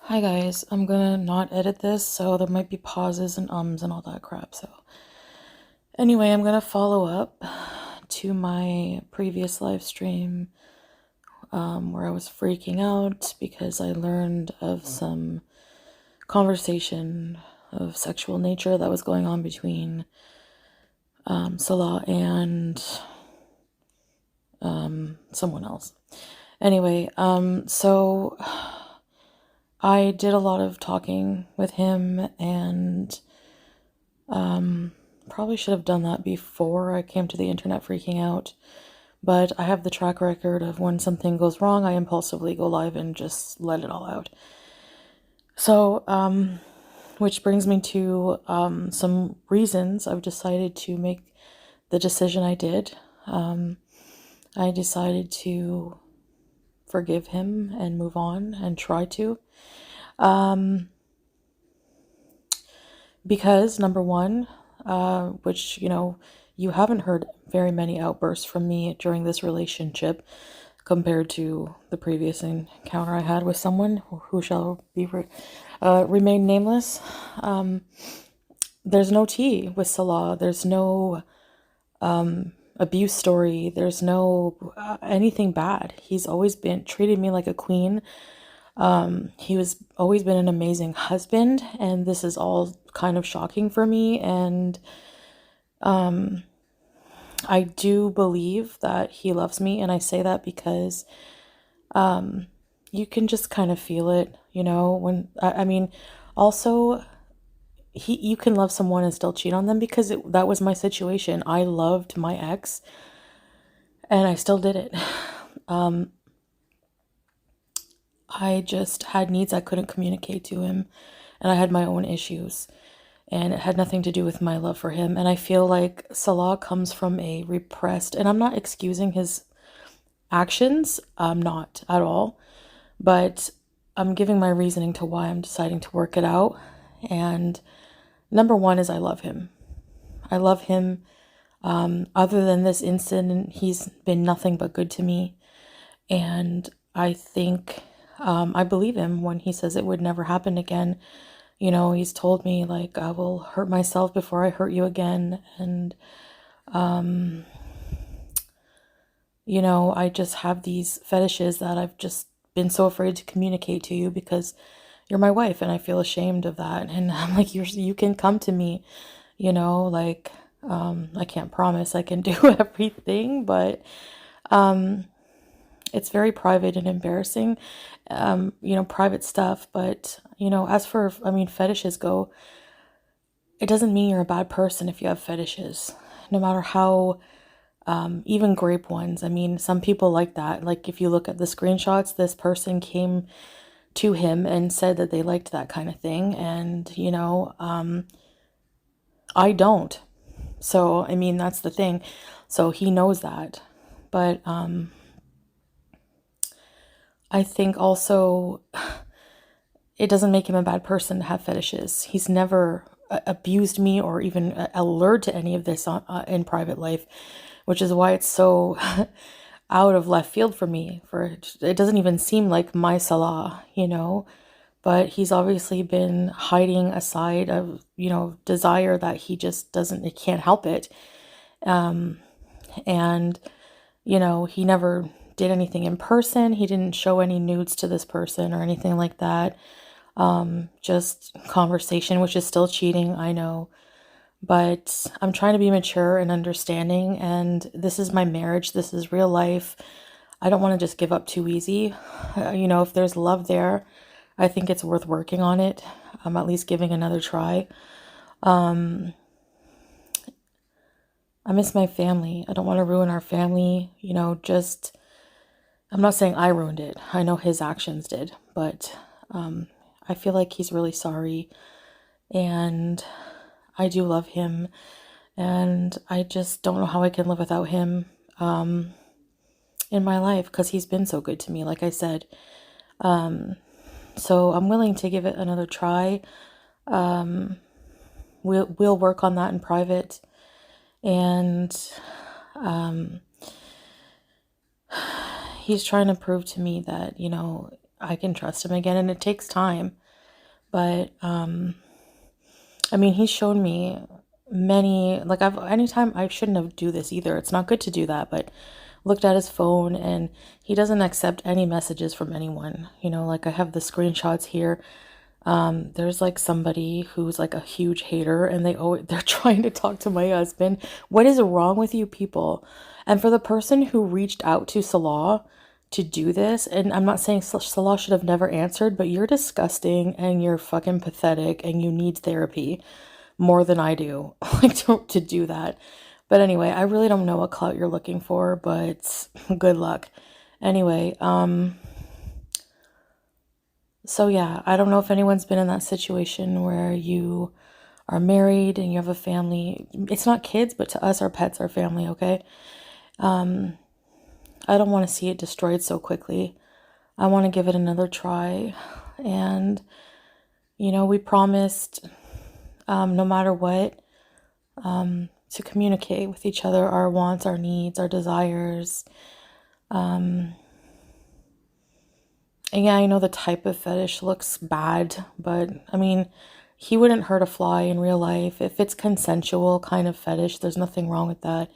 Hi guys, I'm gonna not edit this, so there might be pauses and ums and all that crap. So, anyway, I'm gonna follow up to my previous live stream where I was freaking out because I learned of some conversation of sexual nature that was going on between Salah and someone else. Anyway, so I did a lot of talking with him and probably should have done that before I came to the internet freaking out. But I have the track record of when something goes wrong, I impulsively go live and just let it all out. So, which brings me to some reasons I've decided to make the decision I did. I decided to forgive him and move on and try to. Because, number one, which, you haven't heard very many outbursts from me during this relationship compared to the previous encounter I had with someone who shall remain nameless. There's no tea with Salah. There's no abuse story. There's no anything bad. He's always been treated me like a queen. He was always been an amazing husband, and this is all kind of shocking for me. And I do believe that he loves me, and I say that because you can just kind of feel it, when I mean, also you can love someone and still cheat on them because that was my situation. I loved my ex, and I still did it. I just had needs I couldn't communicate to him, and I had my own issues, and it had nothing to do with my love for him. And I feel like Salah comes from a repressed, and I'm not excusing his actions, I'm not at all, but I'm giving my reasoning to why I'm deciding to work it out. And number one is I love him. I love him. Other than this incident, he's been nothing but good to me. And I think I believe him when he says it would never happen again. He's told me, like, I will hurt myself before I hurt you again. And, I just have these fetishes that I've just been so afraid to communicate to you because you're my wife and I feel ashamed of that. And I'm like, you can come to me, like, I can't promise I can do everything, but it's very private and embarrassing, private stuff. But, as for, fetishes go, it doesn't mean you're a bad person if you have fetishes, no matter how, even grape ones. I mean, some people like that. Like, if you look at the screenshots, this person came to him and said that they liked that kind of thing. And, I don't. So, I mean, that's the thing. So he knows that. But, I think also it doesn't make him a bad person to have fetishes. He's never abused me or even allured to any of this in private life, which is why it's so out of left field for me. For it doesn't even seem like my Salah, but he's obviously been hiding a side of, desire that he just doesn't, he can't help it. And, he never did anything in person. He didn't show any nudes to this person or anything like that. Just conversation, which is still cheating, I know. But I'm trying to be mature and understanding, and this is my marriage. This is real life. I don't want to just give up too easy. If there's love there, I think it's worth working on it. I'm at least giving another try. I miss my family. I don't want to ruin our family. I'm not saying I ruined it. I know his actions did, but I feel like he's really sorry. And I do love him. And I just don't know how I can live without him in my life because he's been so good to me, like I said. So I'm willing to give it another try. We'll work on that in private. And he's trying to prove to me that, I can trust him again, and it takes time. But I mean, he's shown me many, like, anytime, I shouldn't have do this either. It's not good to do that, but looked at his phone and he doesn't accept any messages from anyone. Like, I have the screenshots here. There's like somebody who's like a huge hater, and they're trying to talk to my husband. What is wrong with you people? And for the person who reached out to Salah to do this, and I'm not saying Salah should have never answered, but you're disgusting and you're fucking pathetic and you need therapy more than I do, like, to do that. But anyway, I really don't know what clout you're looking for, but good luck. Anyway, so yeah, I don't know if anyone's been in that situation where you are married and you have a family. It's not kids, but to us, our pets are family, okay? I don't want to see it destroyed so quickly. I want to give it another try. And, we promised, no matter what, to communicate with each other our wants, our needs, our desires. And yeah, I know the type of fetish looks bad, but I mean, he wouldn't hurt a fly in real life. If it's consensual kind of fetish, there's nothing wrong with that.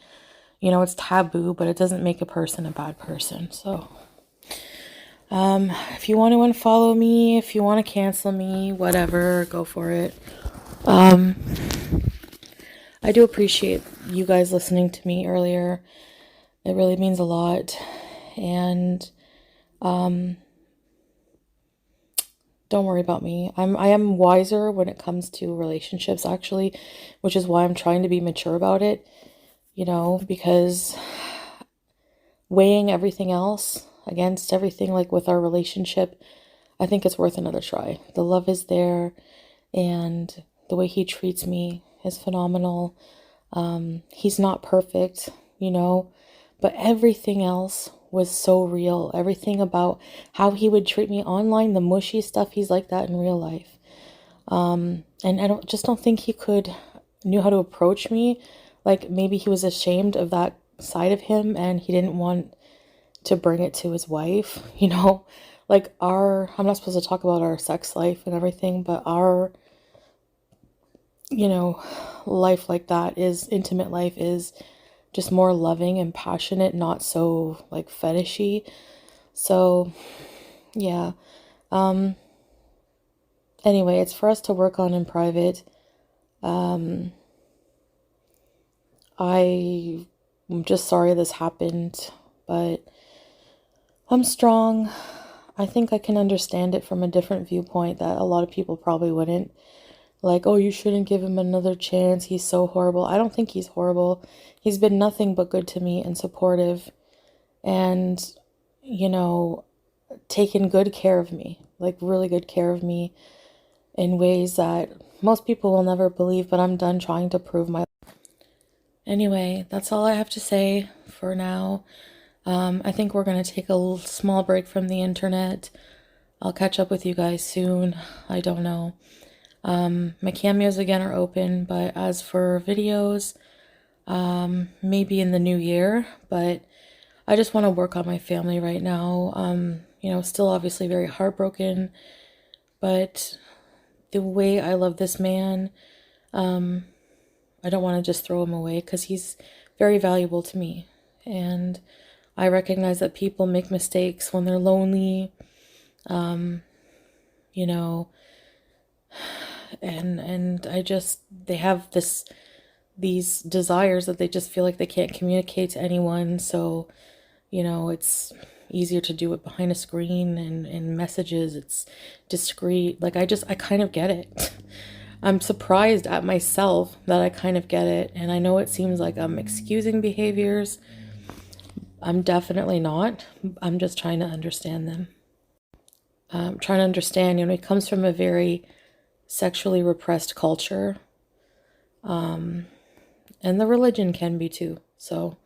It's taboo, but it doesn't make a person a bad person. So, if you want to unfollow me, if you want to cancel me, whatever, go for it. I do appreciate you guys listening to me earlier. It really means a lot. And, don't worry about me. I am wiser when it comes to relationships, actually, which is why I'm trying to be mature about it, because weighing everything else against everything, like with our relationship, I think it's worth another try. The love is there, and the way he treats me is phenomenal. He's not perfect, but everything else was so real. Everything about how he would treat me online, the mushy stuff, he's like that in real life. And I don't think he knew how to approach me. Like, maybe he was ashamed of that side of him and he didn't want to bring it to his wife, like I'm not supposed to talk about our sex life and everything, but our, life like that is intimate life is just more loving and passionate, not so like fetishy. So yeah. Anyway, it's for us to work on in private. I'm just sorry this happened, but I'm strong. I think I can understand it from a different viewpoint that a lot of people probably wouldn't. Like, oh, you shouldn't give him another chance. He's so horrible. I don't think he's horrible. He's been nothing but good to me and supportive and, taken good care of me, like really good care of me in ways that most people will never believe, but I'm done trying to prove my. Anyway, that's all I have to say for now. I think we're going to take a small break from the internet. I'll catch up with you guys soon. I don't know. My cameos again are open, but as for videos, maybe in the new year, but I just want to work on my family right now. Still obviously very heartbroken, but the way I love this man, I don't want to just throw him away because he's very valuable to me. And I recognize that people make mistakes when they're lonely, and they have these desires that they just feel like they can't communicate to anyone. So, it's easier to do it behind a screen and messages. It's discreet. Like, I kind of get it. I'm surprised at myself that I kind of get it. And I know it seems like I'm excusing behaviors. I'm definitely not. I'm just trying to understand them. Trying to understand, it comes from a very sexually repressed culture. And the religion can be too. So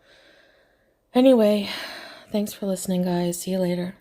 anyway, thanks for listening, guys. See you later.